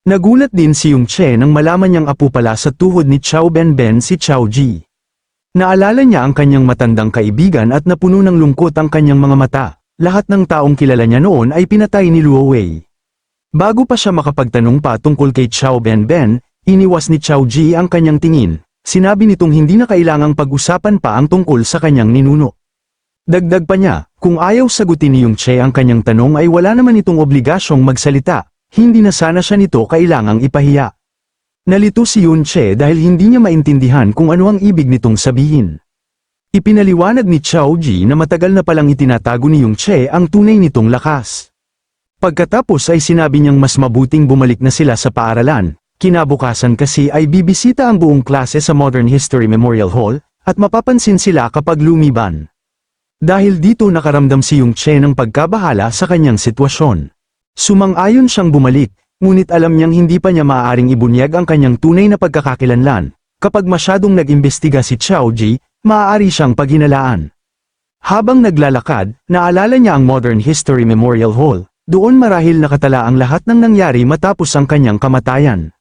Nagulat din si Yung Che nang malaman niyang apo pala sa tuhod ni Chao Benben si Chao Ji. Naalala niya ang kanyang matandang kaibigan at napuno ng lungkot ang kanyang mga mata. Lahat ng taong kilala niya noon ay pinatay ni Luo Wei. Bago pa siya makapagtanong pa tungkol kay Chao Benben, iniwas ni Chao Ji ang kanyang tingin. Sinabi nitong hindi na kailangang pag-usapan pa ang tungkol sa kanyang ninuno. Dagdag pa niya, kung ayaw sagutin ni Yung Che ang kanyang tanong ay wala naman itong obligasyong magsalita, hindi na sana siya nito kailangang ipahiya. Nalito si Yung Che dahil hindi niya maintindihan kung ano ang ibig nitong sabihin. Ipinaliwanag ni Chao Ji na matagal na palang itinatago ni Yung Che ang tunay nitong lakas. Pagkatapos ay sinabi niyang mas mabuting bumalik na sila sa paaralan. Kinabukasan kasi ay bibisita ang buong klase sa Modern History Memorial Hall, at mapapansin sila kapag lumiban. Dahil dito nakaramdam si Yung Che ng pagkabahala sa kanyang sitwasyon. Sumang-ayon siyang bumalik, ngunit alam niyang hindi pa niya maaaring ibunyag ang kanyang tunay na pagkakakilanlan. Kapag masyadong nag-imbestiga si Chao Ji, maaari siyang paghinalaan. Habang naglalakad, naalala niya ang Modern History Memorial Hall, doon marahil nakatala ang lahat ng nangyari matapos ang kanyang kamatayan.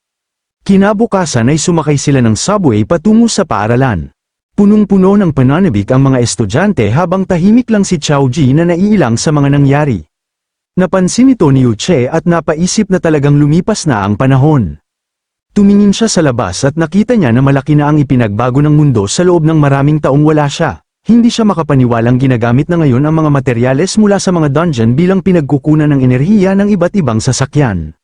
Kinabukasan ay sumakay sila ng subway patungo sa paaralan. Punong-puno ng pananabik ang mga estudyante habang tahimik lang si Chao Ji na naiilang sa mga nangyari. Napansin ito ni Yung Che at napaisip na talagang lumipas na ang panahon. Tumingin siya sa labas at nakita niya na malaki na ang ipinagbago ng mundo sa loob ng maraming taong wala siya. Hindi siya makapaniwalang ginagamit na ngayon ang mga materyales mula sa mga dungeon bilang pinagkukunan ng enerhiya ng iba't ibang sasakyan.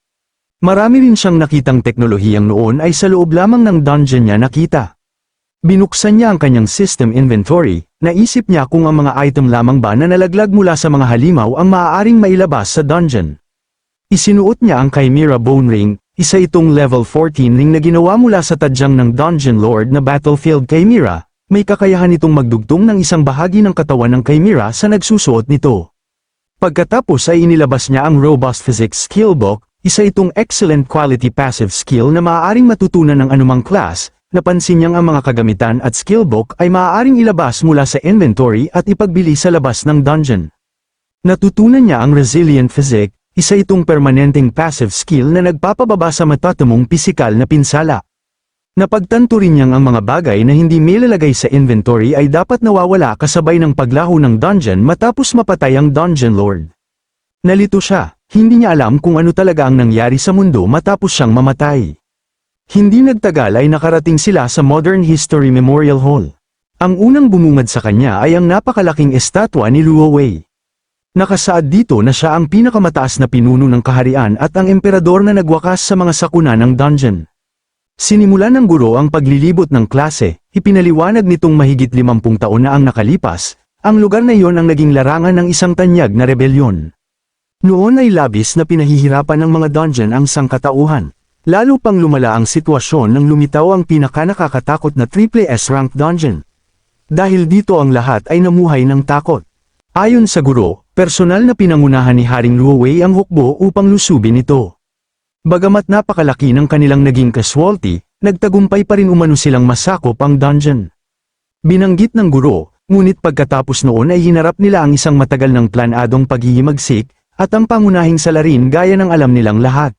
Marami rin siyang nakitang teknolohiyang noon ay sa loob lamang ng dungeon niya nakita. Binuksan niya ang kanyang system inventory, naisip niya kung ang mga item lamang ba na nalaglag mula sa mga halimaw ang maaaring mailabas sa dungeon. Isinuot niya ang Chimera Bone Ring, isa itong level 14 ring na ginawa mula sa tadyang ng Dungeon Lord na Battlefield Chimera, may kakayahan itong magdugtong ng isang bahagi ng katawan ng Chimera sa nagsusuot nito. Pagkatapos ay inilabas niya ang Robust Physics Skill Book, isa itong excellent quality passive skill na maaaring matutunan ng anumang class. Napansin niyang ang mga kagamitan at skill book ay maaaring ilabas mula sa inventory at ipagbili sa labas ng dungeon. Natutunan niya ang Resilient Physics, isa itong permanenteng passive skill na nagpapababa sa matatamong pisikal na pinsala. Napagtanto rin niyang ang mga bagay na hindi may lalagay sa inventory ay dapat nawawala kasabay ng paglaho ng dungeon matapos mapatay ang Dungeon Lord. Nalito siya. Hindi niya alam kung ano talaga ang nangyari sa mundo matapos siyang mamatay. Hindi nagtagal ay nakarating sila sa Modern History Memorial Hall. Ang unang bumungad sa kanya ay ang napakalaking estatwa ni Luo Wei. Nakasaad dito na siya ang pinakamataas na pinuno ng kaharian at ang emperador na nagwakas sa mga sakuna ng dungeon. Sinimulan ng guro ang paglilibot ng klase, ipinaliwanag nitong mahigit 50 taon na ang nakalipas, ang lugar na iyon ang naging larangan ng isang tanyag na rebelyon. Noon ay labis na pinahihirapan ng mga dungeon ang sangkatauhan. Lalo pang lumala ang sitwasyon nang lumitaw ang pinakanakakatakot na Triple S rank dungeon. Dahil dito ang lahat ay namuhay ng takot. Ayon sa guro, personal na pinangunahan ni Haring Luo Wei ang hukbo upang lusubin ito. Bagamat napakalaki ng kanilang naging casualty, nagtagumpay pa rin umano silang masakop ang dungeon. Binanggit ng guro, ngunit pagkatapos noon ay hinarap nila ang isang matagal ng planadong paghihimagsik, at ang pangunahing salarin gaya ng alam nilang lahat.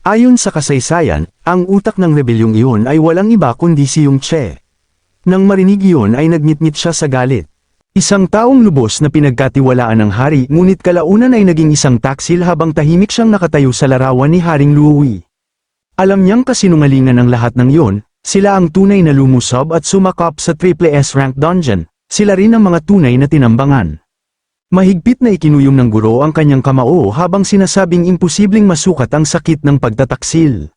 Ayon sa kasaysayan, ang utak ng rebelyong iyon ay walang iba kundi si Yung Che. Nang marinig iyon ay nagngit-ngit siya sa galit. Isang taong lubos na pinagkatiwalaan ng hari ngunit kalaunan ay naging isang taksil habang tahimik siyang nakatayo sa larawan ni Haring Luo Wei. Alam niyang kasinungalingan ang lahat ng iyon, sila ang tunay na lumusob at sumakop sa Triple S rank dungeon, sila rin ang mga tunay na tinambangan. Mahigpit na ikinuyong ng guro ang kanyang kamao habang sinasabing imposibleng masukat ang sakit ng pagtataksil.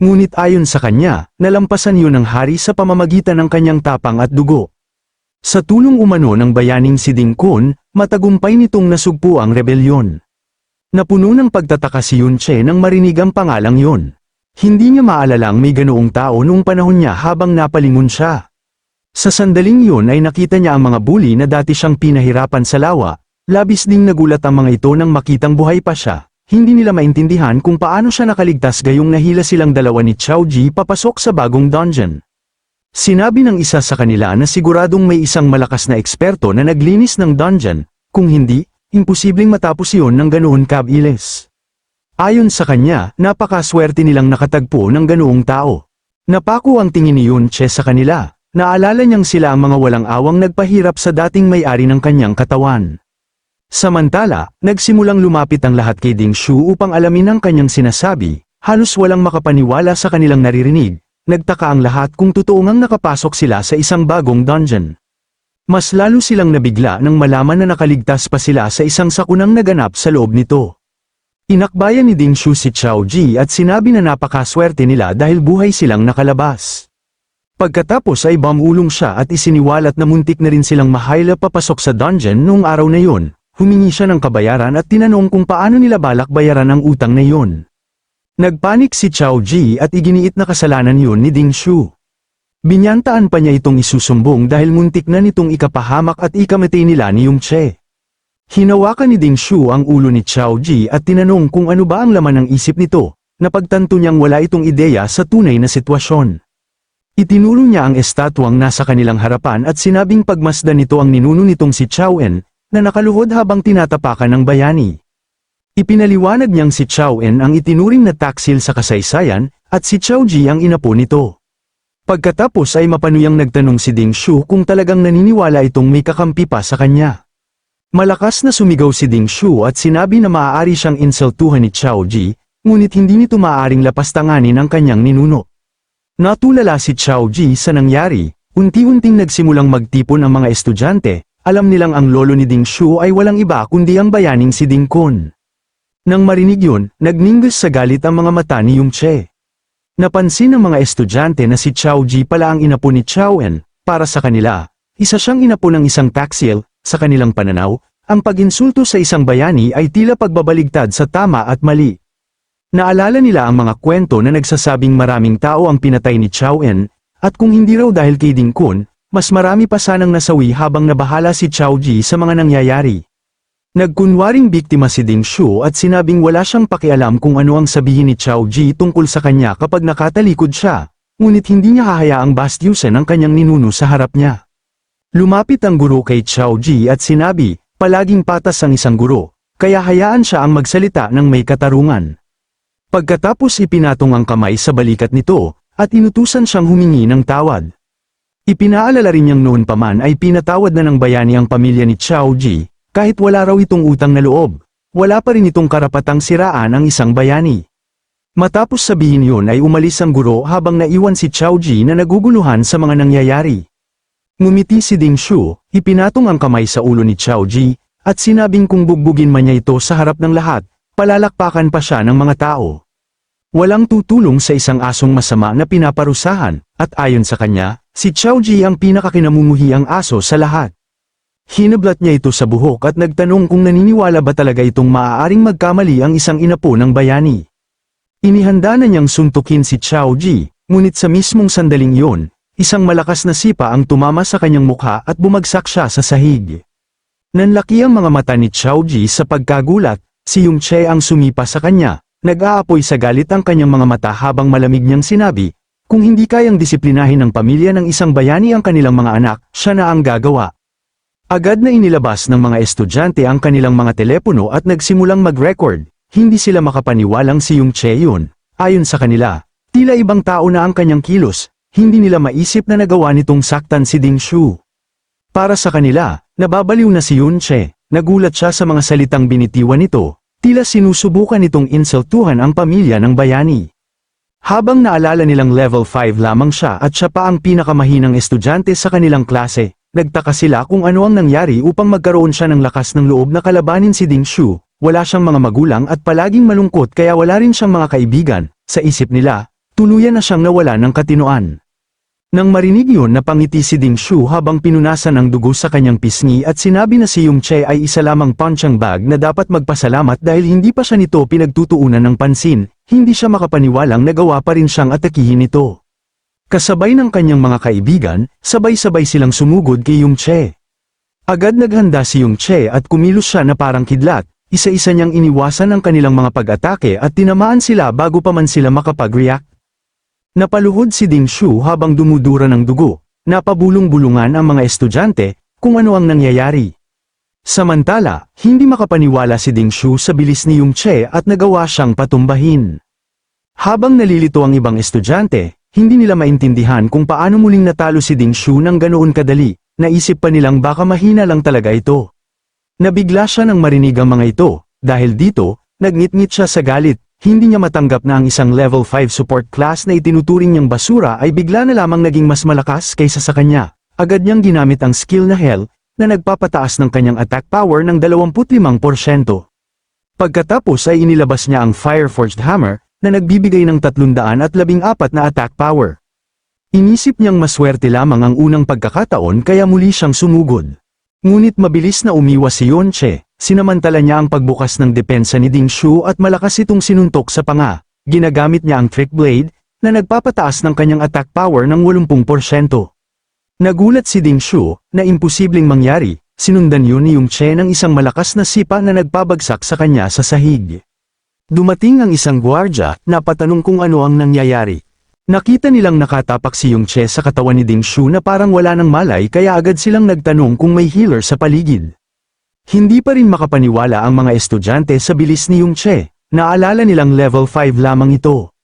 Ngunit ayon sa kanya, nalampasan yun ng hari sa pamamagitan ng kanyang tapang at dugo. Sa tulong umano ng bayaning si Ding Kun, matagumpay nitong nasugpo ang rebelyon. Napuno ng pagtataka si Yung Che nang marinig ang pangalang yon. Hindi niya maalalang may ganoong tao noong panahon niya habang napalingon siya. Sa sandaling yun ay nakita niya ang mga bully na dati siyang pinahirapan sa lawa, labis ding nagulat ang mga ito nang makitang buhay pa siya. Hindi nila maintindihan kung paano siya nakaligtas gayong nahila silang dalawa ni Chao Ji papasok sa bagong dungeon. Sinabi ng isa sa kanila na siguradong may isang malakas na eksperto na naglinis ng dungeon, kung hindi, imposibleng matapos iyon ng ganoon kabilis. Ayon sa kanya, napakaswerte nilang nakatagpo ng ganoong tao. Napako ang tingin ni Yun Che sa kanila. Naalala niyang sila ang mga walang awang nagpahirap sa dating may-ari ng kanyang katawan. Samantala, nagsimulang lumapit ang lahat kay Ding Shu upang alamin ang kanyang sinasabi, halos walang makapaniwala sa kanilang naririnig. Nagtaka ang lahat kung totoo ngang nakapasok sila sa isang bagong dungeon. Mas lalo silang nabigla nang malaman na nakaligtas pa sila sa isang sakunang naganap sa loob nito. Inakbayan ni Ding Shu si Chao Ji at sinabi na napakaswerte nila dahil buhay silang nakalabas. Pagkatapos ay bumulong siya at isiniwalat na muntik na rin silang mahayla papasok sa dungeon noong araw na yun. Humingi siya ng kabayaran at tinanong kung paano nila balak bayaran ang utang na yun. Nagpanik si Chao Ji at iginiit na kasalanan yun ni Ding Shu. Binyantaan pa niya itong isusumbong dahil muntik na nitong ikapahamak at ikamatay nila ni Yung Che. Hinawakan ni Ding Shu ang ulo ni Chao Ji at tinanong kung ano ba ang laman ng isip nito. Napagtanto niyang wala itong ideya sa tunay na sitwasyon. Itinuro niya ang estatwang nasa kanilang harapan at sinabing pagmasdan nito ang ninuno nitong si Chao En, na nakaluhod habang tinatapakan ng bayani. Ipinaliwanag niyang si Chao En ang itinuring na taksil sa kasaysayan, at si Chao Ji ang inapo nito. Pagkatapos ay mapanuyang nagtanong si Ding Shu kung talagang naniniwala itong may kakampi pa sa kanya. Malakas na sumigaw si Ding Shu at sinabi na maaari siyang insultuhan ni Chao Ji, ngunit hindi nito maaaring lapastanganin ang kanyang ninuno. Natulala si Chao Ji sa nangyari, unti-unting nagsimulang magtipon ang mga estudyante, alam nilang ang lolo ni Ding Shu ay walang iba kundi ang bayaning si Ding Kun. Nang marinig yun, nagninggas sa galit ang mga mata ni Yung Che. Napansin ng mga estudyante na si Chao Ji pala ang inapo ni Chao En, para sa kanila, isa siyang inapo ng isang taksil, sa kanilang pananaw, ang pag-insulto sa isang bayani ay tila pagbabaligtad sa tama at mali. Naalala nila ang mga kwento na nagsasabing maraming tao ang pinatay ni Chao En, at kung hindi raw dahil kay Ding Kun, mas marami pa sanang nasawi habang nabahala si Chao Ji sa mga nangyayari. Nagkunwaring biktima si Ding Shu at sinabing wala siyang pakialam kung ano ang sabihin ni Chao Ji tungkol sa kanya kapag nakatalikod siya, ngunit hindi niya hahayaang bastyusan ang kanyang ninuno sa harap niya. Lumapit ang guro kay Chao Ji at sinabi, palaging patas ang isang guro, kaya hayaan siya ang magsalita ng may katarungan. Pagkatapos ipinatong ang kamay sa balikat nito, at inutusan siyang humingi ng tawad. Ipinaalala rin niyang noon pa man ay pinatawad na ng bayani ang pamilya ni Chao Ji, kahit wala raw itong utang na loob, wala pa rin itong karapatang siraan ang isang bayani. Matapos sabihin yun ay umalis ang guro habang naiwan si Chao Ji na naguguluhan sa mga nangyayari. Ngumiti si Ding Shu, ipinatong ang kamay sa ulo ni Chao Ji, at sinabing kung bugbugin man niya ito sa harap ng lahat, palalakpakan pa siya ng mga tao. Walang tutulong sa isang asong masama na pinaparusahan, at ayon sa kanya, si Chao Ji ang pinakakinamumuhiang aso sa lahat. Hinablat niya ito sa buhok at nagtanong kung naniniwala ba talaga itong maaaring magkamali ang isang inapo ng bayani. Inihanda na niyang suntukin si Chao Ji, ngunit sa mismong sandaling iyon, isang malakas na sipa ang tumama sa kanyang mukha at bumagsak siya sa sahig. Nanlaki ang mga mata ni Chao Ji sa pagkagulat, si Yung Che ang sumipa sa kanya, nag-aapoy sa galit ang kanyang mga mata habang malamig niyang sinabi, kung hindi kayang disiplinahin ng pamilya ng isang bayani ang kanilang mga anak, siya na ang gagawa. Agad na inilabas ng mga estudyante ang kanilang mga telepono at nagsimulang mag-record, hindi sila makapaniwalang si Yung Che yun. Ayon sa kanila, tila ibang tao na ang kanyang kilos, hindi nila maisip na nagawa nitong saktan si Ding Shu. Para sa kanila, nababaliw na si Yung Che, nagulat siya sa mga salitang binitiwan nito, tila sinusubukan nitong insultuhan ang pamilya ng bayani. Habang naalala nilang level 5 lamang siya at siya pa ang pinakamahinang estudyante sa kanilang klase, nagtaka sila kung ano ang nangyari upang magkaroon siya ng lakas ng loob na kalabanin si Ding Shu. Wala siyang mga magulang at palaging malungkot kaya wala rin siyang mga kaibigan. Sa isip nila, tuluyan na siyang nawala ng katinoan. Nang marinig yun napangiti si Ding Shu habang pinunasan ang dugo sa kanyang pisngi at sinabi na si Yung Che ay isa lamang punching bag na dapat magpasalamat dahil hindi pa siya nito pinagtutuunan ng pansin, hindi siya makapaniwalang nagawa pa rin siyang atakihin nito. Kasabay ng kanyang mga kaibigan, sabay-sabay silang sumugod kay Yung Che. Agad naghanda si Yung Che at kumilos siya na parang kidlat, isa-isa niyang iniwasan ang kanilang mga pag-atake at tinamaan sila bago pa man sila makapag-react. Napaluhod si Ding Shu habang dumudura ng dugo, napabulong-bulungan ang mga estudyante, kung ano ang nangyayari. Samantala, hindi makapaniwala si Ding Shu sa bilis ni Yung Che at nagawa siyang patumbahin. Habang nalilito ang ibang estudyante, hindi nila maintindihan kung paano muling natalo si Ding Shu ng ganoon kadali, naisip pa nilang baka mahina lang talaga ito. Nabigla siya nang marinig ang mga ito, dahil dito, nagngit-ngit siya sa galit, hindi niya matanggap na ang isang level 5 support class na itinuturing niyang basura ay bigla na lamang naging mas malakas kaysa sa kanya. Agad niyang ginamit ang skill na Hell, na nagpapataas ng kanyang attack power ng 25%. Pagkatapos ay inilabas niya ang Fireforged Hammer, na nagbibigay ng 314 na attack power. Inisip niyang maswerte lamang ang unang pagkakataon kaya muli siyang sumugod. Ngunit mabilis na umiwas si Yung Che, sinamantala niya ang pagbukas ng depensa ni Ding Shu at malakas itong sinuntok sa panga. Ginagamit niya ang Trick Blade, na nagpapataas ng kanyang attack power ng 80%. Nagulat si Ding Shu, na imposibleng mangyari, sinundan yun ni Yung Che ng isang malakas na sipa na nagpabagsak sa kanya sa sahig. Dumating ang isang gwardya, na patanong kung ano ang nangyayari. Nakita nilang nakatapak si Yung Che sa katawan ni Ding Shu na parang wala ng malay kaya agad silang nagtanong kung may healer sa paligid. Hindi pa rin makapaniwala ang mga estudyante sa bilis ni Yung Che, naalala nilang level 5 lamang ito.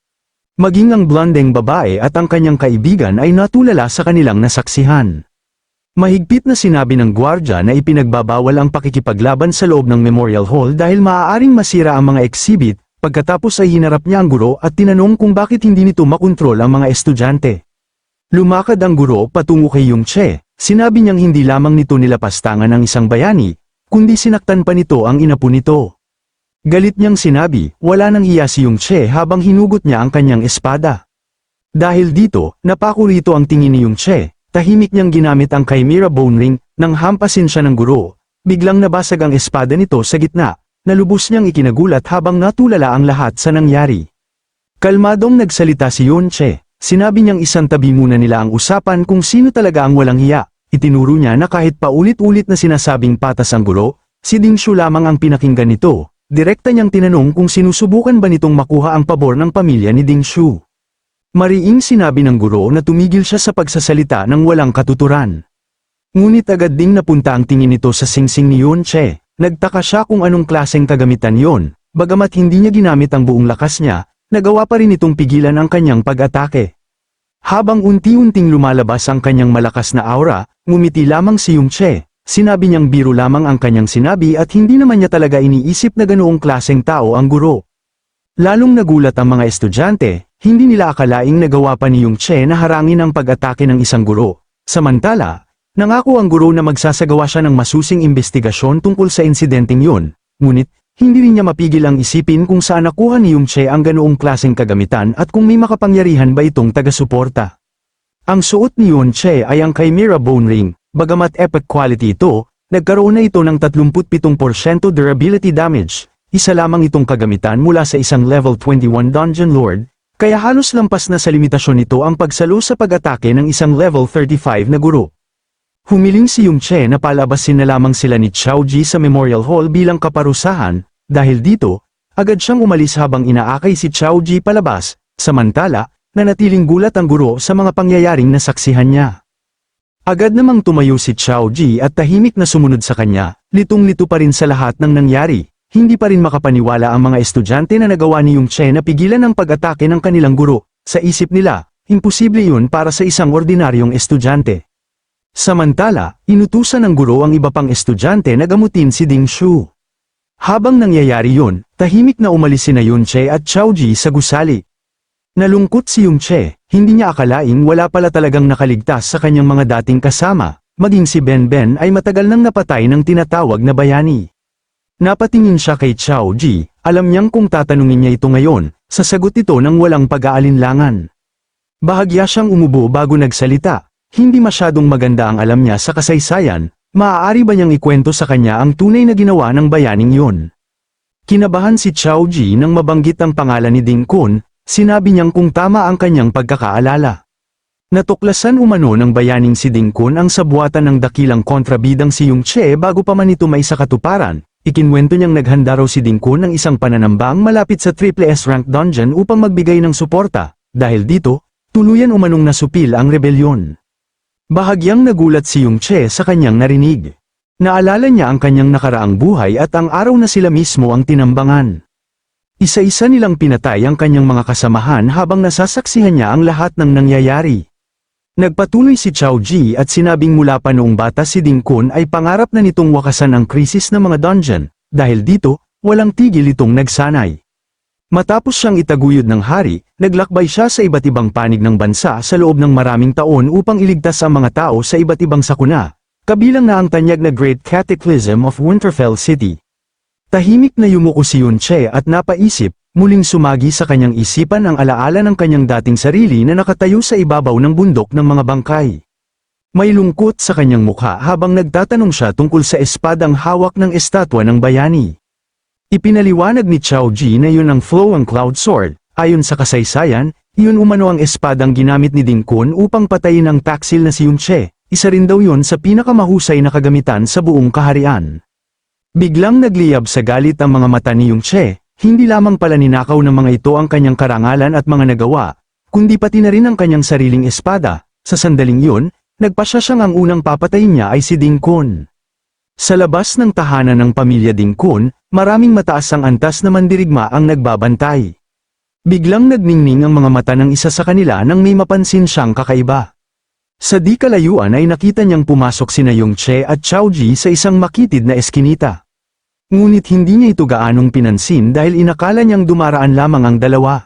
Maging ang blondeng babae at ang kanyang kaibigan ay natulala sa kanilang nasaksihan. Mahigpit na sinabi ng gwardya na ipinagbabawal ang pakikipaglaban sa loob ng Memorial Hall dahil maaaring masira ang mga exhibit, pagkatapos ay hinarap niya ang guro at tinanong kung bakit hindi nito makontrol ang mga estudyante. Lumakad ang guro patungo kay Yung Che, sinabi niyang hindi lamang nito nilapastangan ang isang bayani, kundi sinaktan pa nito ang inapo nito. Galit niyang sinabi, wala nang hiya si Yung Che habang hinugot niya ang kanyang espada. Dahil dito, napako rito ang tingin ni Yung Che, tahimik niyang ginamit ang Chimera Bone Ring, nang hampasin siya ng guro, biglang nabasag ang espada nito sa gitna, nalubos niyang ikinagulat habang natulala ang lahat sa nangyari. Kalmadong nagsalita si Yung Che, sinabi niyang isang tabi muna nila ang usapan kung sino talaga ang walang hiya, itinuro niya na kahit paulit-ulit na sinasabing patas ang guro, si Ding Shu lamang ang pinakinggan nito. Direkta niyang tinanong kung sinusubukan ba nitong makuha ang pabor ng pamilya ni Ding Shu. Mariing sinabi ng guro na tumigil siya sa pagsasalita ng walang katuturan. Ngunit agad ding napunta ang tingin nito sa singsing ni Yung Che, nagtaka siya kung anong klaseng kagamitan yon, bagamat hindi niya ginamit ang buong lakas niya, nagawa pa rin itong pigilan ang kanyang pag-atake. Habang unti-unting lumalabas ang kanyang malakas na aura, ngumiti lamang si Yung Che. Sinabi niyang biro lamang ang kanyang sinabi at hindi naman niya talaga iniisip na ganoong klaseng tao ang guro. Lalong nagulat ang mga estudyante, hindi nila akalaing nagawa pa ni Yung Che na harangin ang pag-atake ng isang guro. Samantala, nangako ang guro na magsasagawa siya ng masusing investigasyon tungkol sa insidenteng yun, ngunit, hindi rin niya mapigil ang isipin kung saan nakuha ni Yung Che ang ganoong klaseng kagamitan at kung may makapangyarihan ba itong taga-suporta. Ang suot ni Yung Che ay ang Chimera Bone Ring. Bagamat epic quality ito, nagkaroon na ito ng 37% durability damage, isa lamang itong kagamitan mula sa isang level 21 Dungeon Lord, kaya halos lampas na sa limitasyon nito ang pagsalo sa pag-atake ng isang level 35 na guro. Humiling si Yung Che na palabasin na lamang sila ni Xiao Ji sa Memorial Hall bilang kaparusahan, dahil dito, agad siyang umalis habang inaakay si Xiao Ji palabas, samantala, nanatiling gulat ang guro sa mga pangyayaring nasaksihan niya. Agad namang tumayo si Xiao Ji at tahimik na sumunod sa kanya, litong-lito pa rin sa lahat ng nangyari, hindi pa rin makapaniwala ang mga estudyante na nagawa ni Yung Che na pigilan ang pag-atake ng kanilang guro, sa isip nila, imposible yun para sa isang ordinaryong estudyante. Samantala, inutusan ng guro ang iba pang estudyante na gamutin si Ding Shu. Habang nangyayari yun, tahimik na umalis sina Yung Che at Xiao Ji sa gusali. Nalungkot si Yung Che, hindi niya akalaing wala pala talagang nakaligtas sa kanyang mga dating kasama, maging si Ben Ben ay matagal nang napatay ng tinatawag na bayani. Napatingin siya kay Xiao Ji, alam niyang kung tatanungin niya ito ngayon, sasagot ito ng walang pag-aalinlangan. Bahagya siyang umubo bago nagsalita, hindi masyadong maganda ang alam niya sa kasaysayan, maaari ba niyang ikwento sa kanya ang tunay na ginawa ng bayaning yun? Kinabahan si Xiao Ji nang mabanggit ang pangalan ni Ding Kun. Sinabi niyang kung tama ang kanyang pagkakaalala. Natuklasan umano ng bayaning si Ding Kun ang sabuatan ng dakilang kontrabidang si Yung Che bago pa man ito may sakatuparan. Ikinwento niyang naghanda raw si Ding Kun ng isang pananambang malapit sa Triple S rank dungeon upang magbigay ng suporta. Dahil dito, tuluyan umanong nasupil ang rebelyon. Bahagyang nagulat si Yung Che sa kanyang narinig. Naalala niya ang kanyang nakaraang buhay at ang araw na sila mismo ang tinambangan. Isa-isa nilang pinatay ang kanyang mga kasamahan habang nasasaksihan niya ang lahat ng nangyayari. Nagpatuloy si Chao Ji at sinabing mula pa noong bata si Ding Kun ay pangarap na nitong wakasan ang krisis ng mga dungeon, dahil dito, walang tigil itong nagsanay. Matapos siyang itaguyod ng hari, naglakbay siya sa iba't ibang panig ng bansa sa loob ng maraming taon upang iligtas ang mga tao sa iba't ibang sakuna, kabilang na ang tanyag na Great Cataclysm of Winterfell City. Tahimik na yumuko si Yunche at napaisip, muling sumagi sa kanyang isipan ang alaala ng kanyang dating sarili na nakatayo sa ibabaw ng bundok ng mga bangkay. May lungkot sa kanyang mukha habang nagtatanong siya tungkol sa espadang hawak ng estatwa ng bayani. Ipinaliwanag ni Chao Ji na yun ang Flowing Cloud Sword. Ayon sa kasaysayan, yun umano ang espadang ginamit ni Ding Kun upang patayin ang taksil na si Yunche. Isa rin daw yun sa pinakamahusay na kagamitan sa buong kaharian. Biglang nagliyab sa galit ang mga mata ni Yunche, hindi lamang pala ninakaw ng mga ito ang kanyang karangalan at mga nagawa, kundi pati na rin ang kanyang sariling espada. Sa sandaling yun, nagpasya siyang ang unang papatayin niya ay si Ding Kun. Sa labas ng tahanan ng pamilya Ding Kun, maraming mataas ang antas na mandirigma ang nagbabantay. Biglang nagningning ang mga mata ng isa sa kanila nang may mapansin siyang kakaiba. Sa di kalayuan ay nakita niyang pumasok sina Yunche at Chao Ji sa isang makitid na eskinita. Ngunit hindi niya ito gaanong pinansin dahil inakala niyang dumaraan lamang ang dalawa.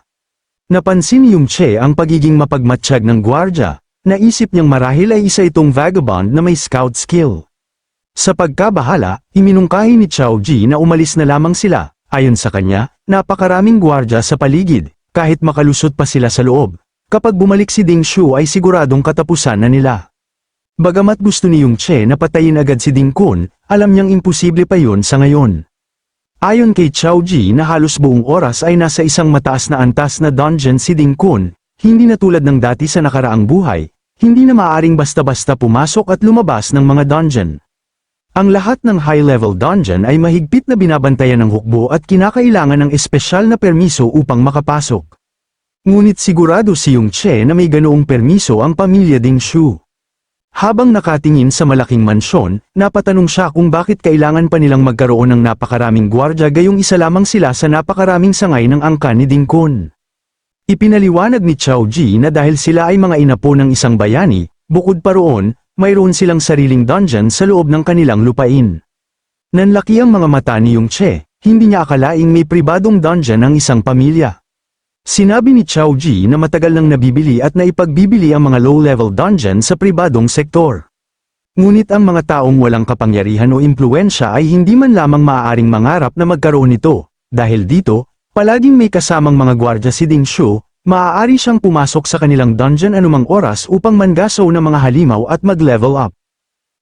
Napansin ni Yunche ang pagiging mapagmatsyag ng gwardya, naisip niyang marahil ay isa itong vagabond na may scout skill. Sa pagkabahala, iminungkahi ni Chao Ji na umalis na lamang sila. Ayon sa kanya, napakaraming gwardya sa paligid, kahit makalusot pa sila sa loob. Kapag bumalik si Ding Shu ay siguradong katapusan na nila. Bagamat gusto ni Yunche na patayin agad si Ding Kun, alam niyang imposible pa yun sa ngayon. Ayon kay Chao Ji na halos buong oras ay nasa isang mataas na antas na dungeon si Ding Kun, hindi na tulad ng dati sa nakaraang buhay, hindi na maaaring basta-basta pumasok at lumabas ng mga dungeon. Ang lahat ng high-level dungeon ay mahigpit na binabantayan ng hukbo at kinakailangan ng espesyal na permiso upang makapasok. Ngunit sigurado si Yunche na may ganoong permiso ang pamilya Ding Shu. Habang nakatingin sa malaking mansyon, napatanong siya kung bakit kailangan pa nilang magkaroon ng napakaraming gwardya gayong isa lamang sila sa napakaraming sangay ng angkan ni Ding Kun. Ipinaliwanag ni Chao Ji na dahil sila ay mga inapo ng isang bayani, bukod pa roon, mayroon silang sariling dungeon sa loob ng kanilang lupain. Nanlaki ang mga mata ni Yunche, hindi niya akalaing may pribadong dungeon ang isang pamilya. Sinabi ni Chao Ji na matagal nang nabibili at naipagbibili ang mga low-level dungeon sa pribadong sektor. Ngunit ang mga taong walang kapangyarihan o impluensya ay hindi man lamang maaaring mangarap na magkaroon nito. Dahil dito, palaging may kasamang mga gwardya si Ding Shu, maaari siyang pumasok sa kanilang dungeon anumang oras upang mangasaw ng mga halimaw at mag-level up.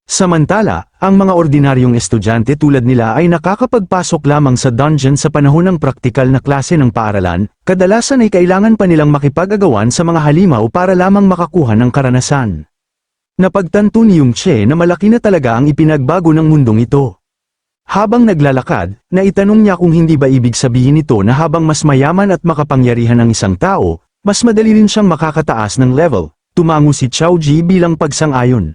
Samantala, ang mga ordinaryong estudyante tulad nila ay nakakapagpasok lamang sa dungeon sa panahon ng praktikal na klase ng paaralan, kadalasan ay kailangan pa nilang makipag-agawan sa mga halimaw para lamang makakuha ng karanasan. Napagtanto ni Yunche na malaki na talaga ang ipinagbago ng mundong ito. Habang naglalakad, naitanong niya kung hindi ba ibig sabihin nito na habang mas mayaman at makapangyarihan ang isang tao, mas madali rin siyang makakataas ng level. Tumango si Chao Ji bilang pagsang-ayon.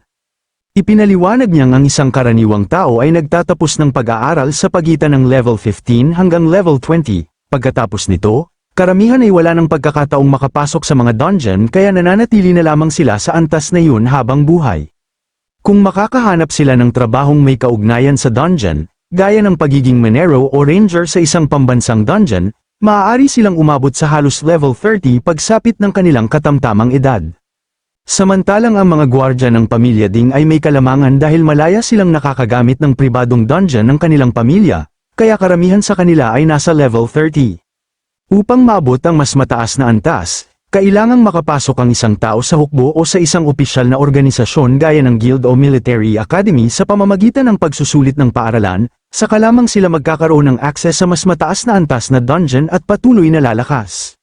Ipinaliwanag niyang ang isang karaniwang tao ay nagtatapos ng pag-aaral sa pagitan ng level 15 hanggang level 20. Pagkatapos nito, karamihan ay wala ng pagkakataong makapasok sa mga dungeon kaya nananatili na lamang sila sa antas na yun habang buhay. Kung makakahanap sila ng trabahong may kaugnayan sa dungeon, gaya ng pagiging menero o ranger sa isang pambansang dungeon, maaari silang umabot sa halos level 30 pagsapit ng kanilang katamtamang edad. Samantalang ang mga gwardya ng pamilya Ding ay may kalamangan dahil malaya silang nakakagamit ng pribadong dungeon ng kanilang pamilya, kaya karamihan sa kanila ay nasa level 30. Upang maabot ang mas mataas na antas, kailangang makapasok ang isang tao sa hukbo o sa isang opisyal na organisasyon gaya ng guild o military academy sa pamamagitan ng pagsusulit ng paaralan, saka lamang sila magkakaroon ng access sa mas mataas na antas na dungeon at patuloy na lalakas.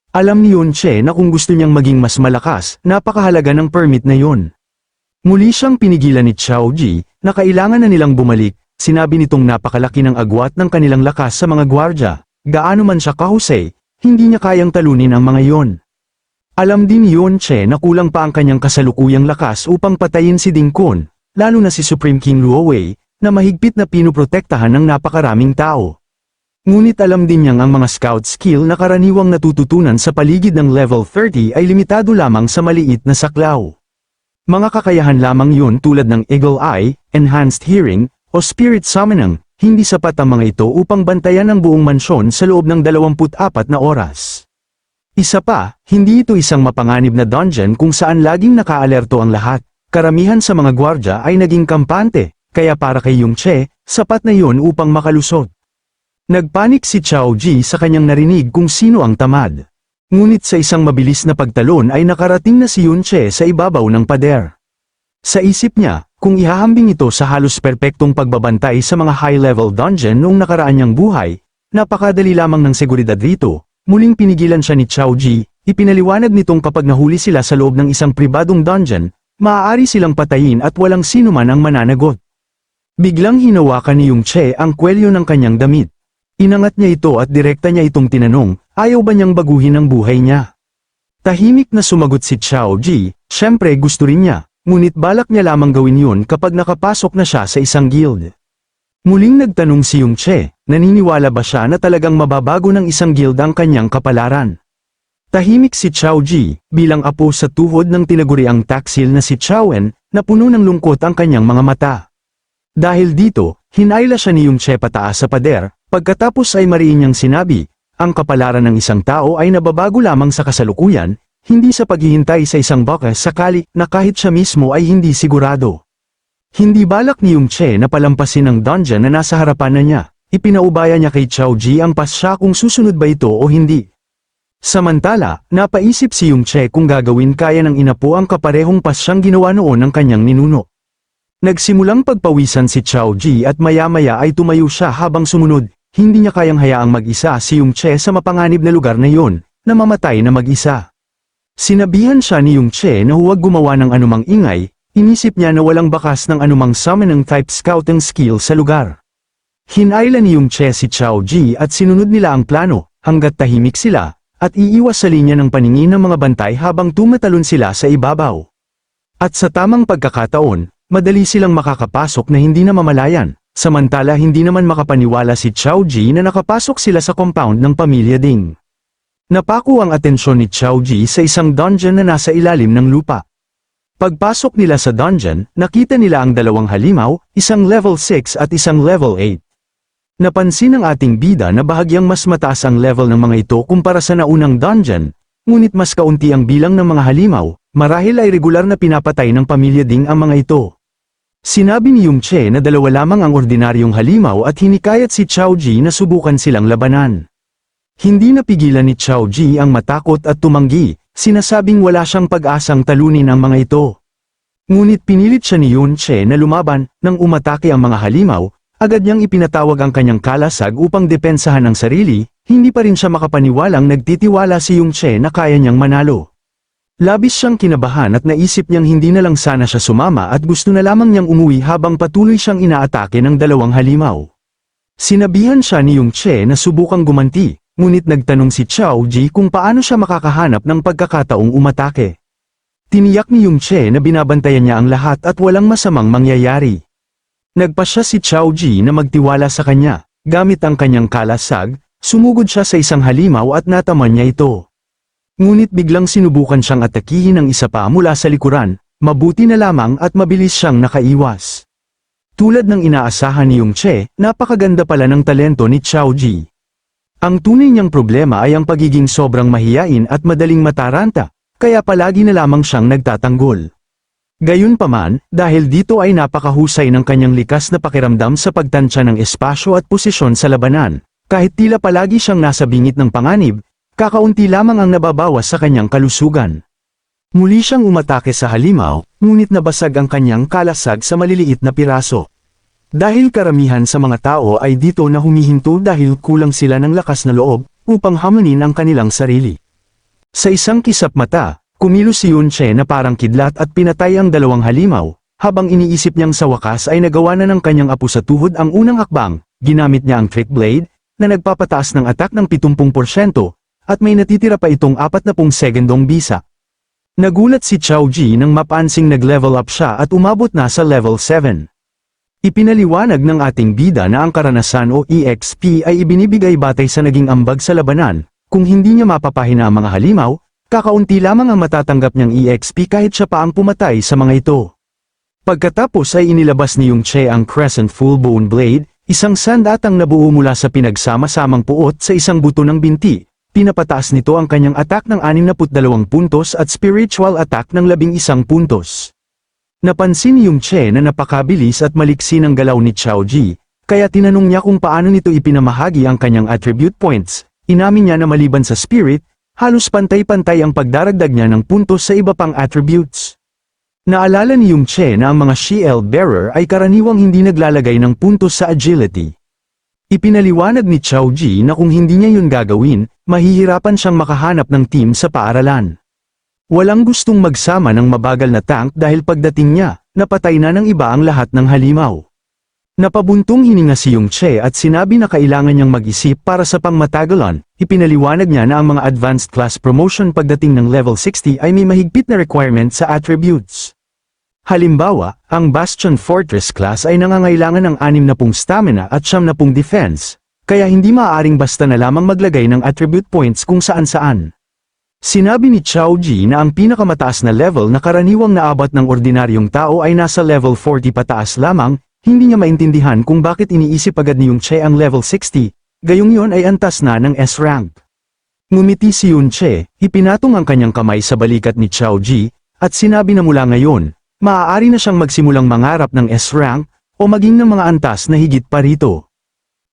Alam ni Yunche na kung gusto niyang maging mas malakas, napakahalaga ng permit na yun. Muli siyang pinigilan ni Chao Ji, na kailangan na nilang bumalik, sinabi nitong napakalaki ng agwat ng kanilang lakas sa mga gwardya, gaano man siya kahusay, hindi niya kayang talunin ang mga yon. Alam din ni Yunche na kulang pa ang kanyang kasalukuyang lakas upang patayin si Ding Kun, lalo na si Supreme King Luo Wei, na mahigpit na pinuprotektahan ng napakaraming tao. Ngunit alam din niyang ang mga scout skill na karaniwang natututunan sa paligid ng level 30 ay limitado lamang sa maliit na saklaw. Mga kakayahan lamang yun tulad ng Eagle Eye, Enhanced Hearing, o Spirit Summoning, hindi sapat ang mga ito upang bantayan ang buong mansyon sa loob ng 24 na oras. Isa pa, hindi ito isang mapanganib na dungeon kung saan laging nakaalerto ang lahat. Karamihan sa mga gwardya ay naging kampante, kaya para kay Yung Che, sapat na yun upang makalusot. Nagpanik si Chao Ji sa kanyang narinig kung sino ang tamad. Ngunit sa isang mabilis na pagtalon ay nakarating na si Yung Che sa ibabaw ng pader. Sa isip niya, kung ihahambing ito sa halos perpektong pagbabantay sa mga high-level dungeon noong nakaraan niyang buhay, napakadali lamang ng seguridad rito. Muling pinigilan siya ni Chao Ji, ipinaliwanag nitong kapag nahuli sila sa loob ng isang pribadong dungeon, maaari silang patayin at walang sinuman ang mananagot. Biglang hinawakan ni Yung Che ang kwelyo ng kanyang damit. Inangat niya ito at direkta niya itong tinanong, ayaw ba niyang baguhin ang buhay niya? Tahimik na sumagot si Chao Ji, syempre gusto rin niya, ngunit balak niya lamang gawin yun kapag nakapasok na siya sa isang guild. Muling nagtanong si Yung Che, naniniwala ba siya na talagang mababago ng isang guild ang kanyang kapalaran? Tahimik si Chao Ji, bilang apo sa tuhod ng tinaguriang taksil na si Chaoen, na puno ng lungkot ang kanyang mga mata. Dahil dito, hinayla siya ni Yung Che pataas sa pader, pagkatapos ay mariin niyang sinabi, ang kapalaran ng isang tao ay nababago lamang sa kasalukuyan, hindi sa paghihintay sa isang baka sakali na kahit siya mismo ay hindi sigurado. Hindi balak ni Yung Che na palampasin ang dungeon na nasa harapan na niya, ipinaubaya niya kay Chao Ji ang pasya kung susunod ba ito o hindi. Samantala, napaisip si Yung Che kung gagawin kaya ng inapo ang kaparehong pasyang ginawa noon ng kanyang ninuno. Nagsimulang pagpawisan si Chao Ji at maya-maya ay tumayo siya habang sumunod, hindi niya kayang hayaang mag-isa si Yung Che sa mapanganib na lugar na yon, na mamatay na mag-isa. Sinabihan siya ni Yung Che na huwag gumawa ng anumang ingay, inisip niya na walang bakas ng anumang summoning type scouting skill sa lugar. Hinayla ni Yung Che si Chao Ji at sinunod nila ang plano, hanggat tahimik sila, at iiwas sa linya ng paningin ng mga bantay habang tumatalon sila sa ibabaw. At sa tamang pagkakataon, madali silang makakapasok na hindi na mamalayan, samantala hindi naman makapaniwala si Chao Ji na nakapasok sila sa compound ng pamilya Ding. Napako ang atensyon ni Chao Ji sa isang dungeon na nasa ilalim ng lupa. Pagpasok nila sa dungeon, nakita nila ang dalawang halimaw, isang level 6 at isang level 8. Napansin ng ating bida na bahagyang mas mataas ang level ng mga ito kumpara sa naunang dungeon, ngunit mas kaunti ang bilang ng mga halimaw, marahil ay regular na pinapatay ng pamilya Ding ang mga ito. Sinabi ni Yung Che na dalawa lamang ang ordinaryong halimaw at hinikayat si Chao Ji na subukan silang labanan. Hindi napigilan ni Chao Ji ang matakot at tumanggi, sinasabing wala siyang pag-asang talunin ang mga ito. Ngunit pinilit siya ni Yung Che na lumaban, nang umatake ang mga halimaw, agad niyang ipinatawag ang kanyang kalasag upang depensahan ang sarili, hindi pa rin siya makapaniwalang nagtitiwala si Yung Che na kaya niyang manalo. Labis siyang kinabahan at naisip niyang hindi na lang sana siya sumama at gusto na lamang niyang umuwi habang patuloy siyang inaatake ng dalawang halimaw. Sinabihan siya ni Yung Che na subukang gumanti, ngunit nagtanong si Chao Ji kung paano siya makakahanap ng pagkakataong umatake. Tiniyak ni Yung Che na binabantayan niya ang lahat at walang masamang mangyayari. Nagpasya si Chao Ji na magtiwala sa kanya, gamit ang kanyang kalasag, sumugod siya sa isang halimaw at nataman niya ito. Ngunit biglang sinubukan siyang atakihin ng isa pa mula sa likuran, mabuti na lamang at mabilis siyang nakaiwas. Tulad ng inaasahan ni Yung Che, napakaganda pala ng talento ni Chao Ji. Ang tunay niyang problema ay ang pagiging sobrang mahiyain at madaling mataranta, kaya palagi na lamang siyang nagtatanggol. Gayunpaman, dahil dito ay napakahusay ng kanyang likas na pakiramdam sa pagtansya ng espasyo at posisyon sa labanan, kahit tila palagi siyang nasa bingit ng panganib, kakaunti lamang ang nababawas sa kanyang kalusugan. Muli siyang umatake sa halimaw, ngunit nabasag ang kanyang kalasag sa maliliit na piraso. Dahil karamihan sa mga tao ay dito na humihinto dahil kulang sila ng lakas na loob, upang hamunin ang kanilang sarili. Sa isang kisap mata, kumilos si Yung Che na parang kidlat at pinatay ang dalawang halimaw, habang iniisip niyang sa wakas ay nagawa na ng kanyang apo sa tuhod ang unang hakbang, ginamit niya ang trick blade, na nagpapataas ng attack ng 70%, at may natitira pa itong 40 segundong bisa. Nagulat si Chao Ji nang mapansing nag-level up siya at umabot na sa level 7. Ipinaliwanag ng ating bida na ang karanasan o EXP ay ibinibigay batay sa naging ambag sa labanan. Kung hindi niya mapapahina ang mga halimaw, kakaunti lamang ang matatanggap niyang EXP kahit siya pa ang pumatay sa mga ito. Pagkatapos ay inilabas ni Yung Che ang Crescent Full Bone Blade, isang sandatang nabuo mula sa pinagsama-samang puot sa isang buto ng binti. Pinapataas nito ang kanyang attack ng 62 puntos at spiritual attack ng 11 puntos. Napansin ni Yung Che na napakabilis at maliksi ng galaw ni Xiao Ji, kaya tinanong niya kung paano nito ipinamahagi ang kanyang attribute points. Inamin niya na maliban sa spirit, halos pantay-pantay ang pagdaragdag niya ng puntos sa iba pang attributes. Naalala ni Yung Che na ang mga Shield Bearer ay karaniwang hindi naglalagay ng puntos sa agility. Ipinaliwanag ni Xiao Ji na kung hindi niya yun gagawin, mahihirapan siyang makahanap ng team sa paaralan. Walang gustong magsama ng mabagal na tank dahil pagdating niya, napatay na ng iba ang lahat ng halimaw. Napabuntong hininga si Yung Che at sinabi na kailangan niyang mag-isip para sa pangmatagalan. Ipinaliwanag niya na ang mga advanced class promotion pagdating ng level 60 ay may mahigpit na requirement sa attributes. Halimbawa, ang Bastion Fortress class ay nangangailangan ng 60 stamina at 70 defense, kaya hindi maaaring basta na lamang maglagay ng attribute points kung saan-saan. Sinabi ni Xiao Ji na ang pinakamataas na level na karaniwang naabot ng ordinaryong tao ay nasa level 40 pataas lamang. Hindi niya maintindihan kung bakit iniisip agad ni Yung Che ang level 60, gayong yon ay antas na ng S-rank. Ngumiti si Yung Che, ipinatong ang kanyang kamay sa balikat ni Xiao Ji, at sinabi na mula ngayon, maaari na siyang magsimulang mangarap ng S-rank, o maging ng mga antas na higit pa rito.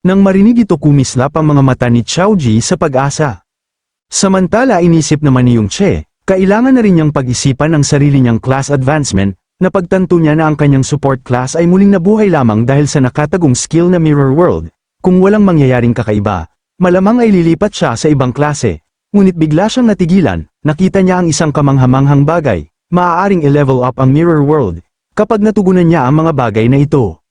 Nang marinig ito kumislap ang mga mata ni Xiao Ji sa pag-asa. Samantala inisip naman ni Yung Che, kailangan na rin niyang pag-isipan ang sarili niyang class advancement, napagtanto niya na ang kanyang support class ay muling nabuhay lamang dahil sa nakatagong skill na Mirror World. Kung walang mangyayaring kakaiba, malamang ay lilipat siya sa ibang klase. Ngunit bigla siyang natigilan, nakita niya ang isang kamanghamanghang bagay, maaaring i-level up ang Mirror World, kapag natugunan niya ang mga bagay na ito.